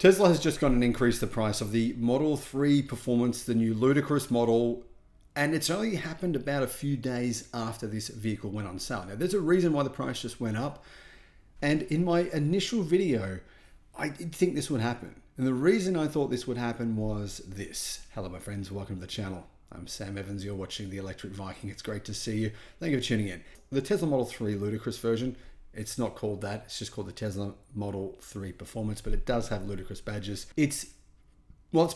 Tesla has just gone and increased the price of the Model 3 Performance, the new ludicrous model, and it's only happened about a few days after this vehicle went on sale. Now, there's a reason why the price just went up, and in my initial video, I did think this would happen. And the reason I thought this would happen was this. Hello, my friends. Welcome to the channel. I'm Sam Evans. You're watching the Electric Viking. It's great to see you. Thank you for tuning in. The Tesla Model 3 ludicrous version, it's not called that. It's just called the Tesla Model 3 Performance, but it does have ludicrous badges. Its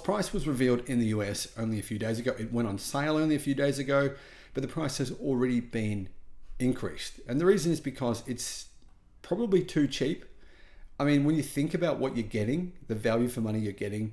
price was revealed in the US only a few days ago. It went on sale only a few days ago, but the price has already been increased. And the reason is because it's probably too cheap. I mean, when you think about what you're getting, the value for money you're getting,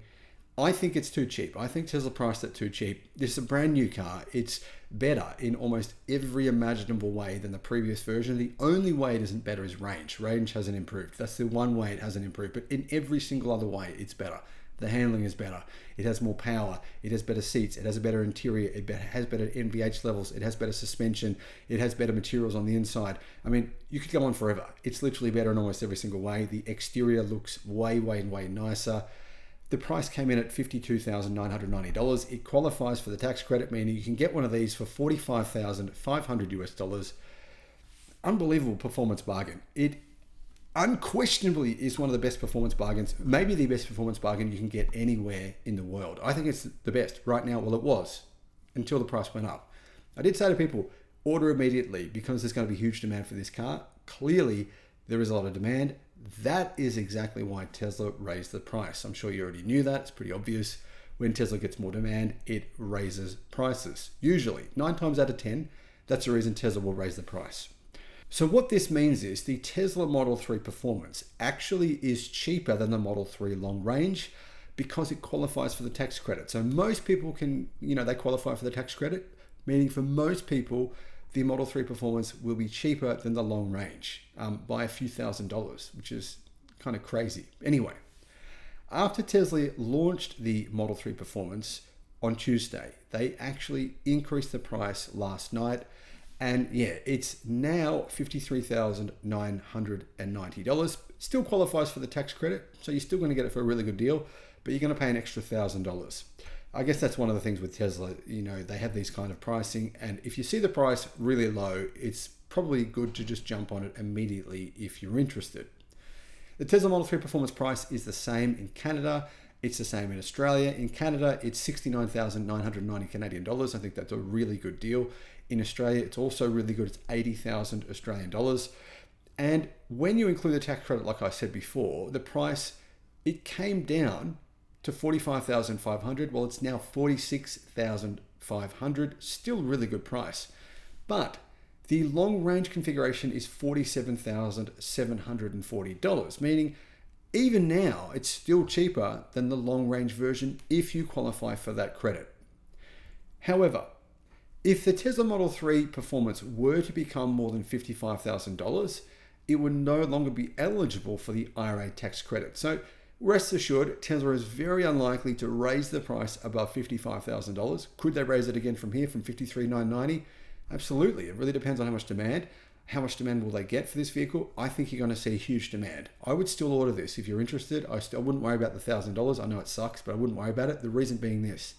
I think it's too cheap. I think Tesla priced it too cheap. This is a brand new car. It's better in almost every imaginable way than the previous version. The only way it isn't better is range. Range hasn't improved. That's the one way it hasn't improved. But in every single other way, it's better. The handling is better. It has more power. It has better seats. It has a better interior. It has better NVH levels. It has better suspension. It has better materials on the inside. I mean, you could go on forever. It's literally better in almost every single way. The exterior looks way nicer. The price came in at $52,990. It qualifies for the tax credit, meaning you can get one of these for $45,500 US. Unbelievable performance bargain. It unquestionably is one of the best performance bargains, maybe the best performance bargain you can get anywhere in the world. I think it's the best right now. Well, it was until the price went up. I did say to people, order immediately because there's going to be huge demand for this car. Clearly, there is a lot of demand. That is exactly why Tesla raised the price. I'm sure you already knew that. It's pretty obvious. When Tesla gets more demand, it raises prices. Usually, 9 times out of 10, that's the reason Tesla will raise the price. So what this means is the Tesla Model 3 Performance actually is cheaper than the Model 3 Long Range because it qualifies for the tax credit. So most people can, they qualify for the tax credit, meaning for most people, the Model 3 Performance will be cheaper than the Long Range by a few $1,000s, which is kind of crazy. Anyway, after Tesla launched the Model 3 Performance on Tuesday, they actually increased the price last night. And yeah, it's now $53,990. Still qualifies for the tax credit, so you're still going to get it for a really good deal, but you're going to pay an extra $1,000. I guess that's one of the things with Tesla. They have these kind of pricing, and if you see the price really low, it's probably good to just jump on it immediately if you're interested. The Tesla Model 3 Performance price is the same in Canada. It's the same in Australia. In Canada, it's 69,990 Canadian dollars. I think that's a really good deal. In Australia, it's also really good. It's 80,000 Australian dollars. And when you include the tax credit, like I said before, the price, it came down to 45,500. Well, it's now 46,500. Still really good price. But the long range configuration is $47,740, meaning even now, it's still cheaper than the long range version if you qualify for that credit. However, if the Tesla Model 3 Performance were to become more than $55,000, it would no longer be eligible for the IRA tax credit. So rest assured, Tesla is very unlikely to raise the price above $55,000. Could they raise it again from here, from $53,990? Absolutely. It really depends on how much demand. How much demand will they get for this vehicle? I think you're going to see huge demand. I would still order this if you're interested. I wouldn't worry about the $1,000. I know it sucks, but I wouldn't worry about it. The reason being this.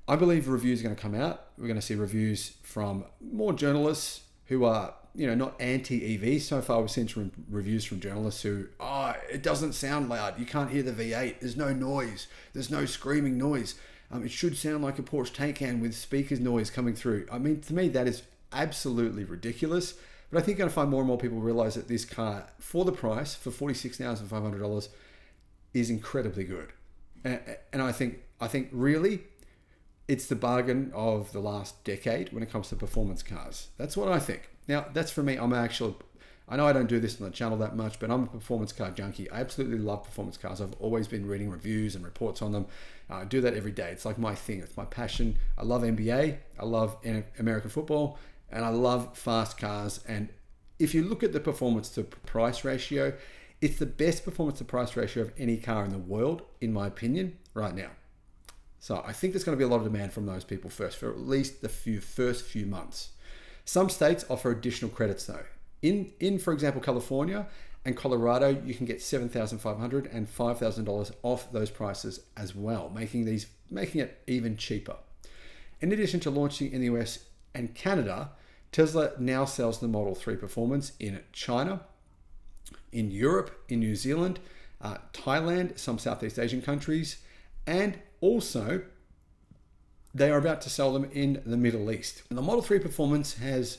I believe reviews are going to come out. We're going to see reviews from more journalists who are, not anti-EV. So far, we've seen some reviews from journalists who, it doesn't sound loud. You can't hear the V8. There's no noise. There's no screaming noise. It should sound like a Porsche Taycan with speakers noise coming through. I mean, to me, that is absolutely ridiculous. But I think you're going to find more and more people realize that this car, for the price, for $46,500, is incredibly good. And I think really, it's the bargain of the last decade when it comes to performance cars. That's what I think. Now, that's for me. I know I don't do this on the channel that much, but I'm a performance car junkie. I absolutely love performance cars. I've always been reading reviews and reports on them. I do that every day. It's like my thing. It's my passion. I love NBA. I love American football. And I love fast cars. And if you look at the performance to price ratio, it's the best performance to price ratio of any car in the world, in my opinion, right now. So I think there's going to be a lot of demand from those people first, for at least the first few months. Some states offer additional credits though. In for example, California, And Colorado, you can get $7,500 and $5,000 off those prices as well, making it even cheaper. In addition to launching in the US and Canada, Tesla now sells the Model 3 Performance in China, in Europe, in New Zealand, Thailand, some Southeast Asian countries, and also they are about to sell them in the Middle East. And the Model 3 Performance has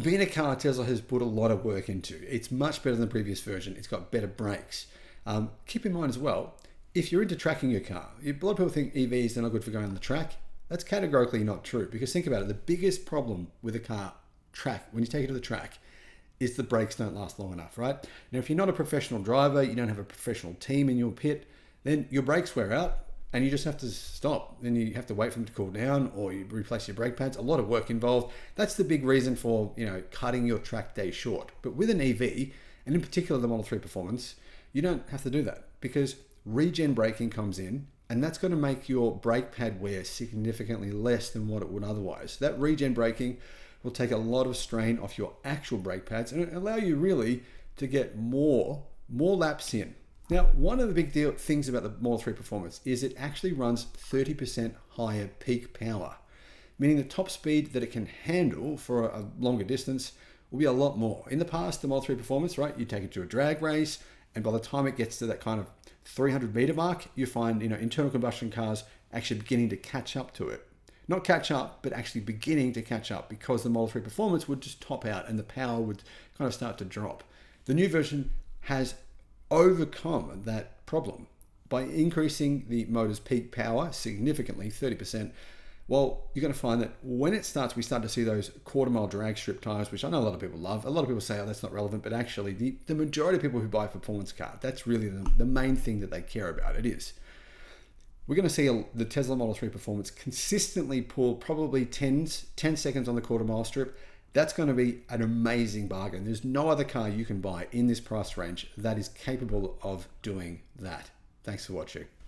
been a car Tesla has put a lot of work into. It's much better than the previous version. It's got better brakes. Keep in mind as well, if you're into tracking your car, a lot of people think EVs are not good for going on the track. That's categorically not true, because think about it. The biggest problem with a car track, when you take it to the track, is the brakes don't last long enough, right? Now, if you're not a professional driver, you don't have a professional team in your pit, then your brakes wear out and you just have to stop. Then you have to wait for them to cool down, or you replace your brake pads. A lot of work involved. That's the big reason for, cutting your track day short. But with an EV, and in particular the Model 3 Performance, you don't have to do that, because regen braking comes in, and that's going to make your brake pad wear significantly less than what it would otherwise. That regen braking will take a lot of strain off your actual brake pads and allow you really to get more laps in. Now, one of the big things about the Model 3 Performance is it actually runs 30% higher peak power, meaning the top speed that it can handle for a longer distance will be a lot more. In the past, the Model 3 Performance, right, you take it to a drag race, and by the time it gets to that kind of 300 meter mark, you find internal combustion cars actually beginning to catch up to it. Not catch up, but actually beginning to catch up, because the Model 3 Performance would just top out and the power would kind of start to drop. The new version has overcome that problem by increasing the motor's peak power significantly, 30%. Well, you're going to find that when we start to see those quarter-mile drag strip tires, which I know a lot of people love. A lot of people say, oh, that's not relevant, but actually the majority of people who buy a performance car, that's really the main thing that they care about. It is. We're going to see the Tesla Model 3 Performance consistently pull probably 10 seconds on the quarter-mile strip. That's going to be an amazing bargain. There's no other car you can buy in this price range that is capable of doing that. Thanks for watching.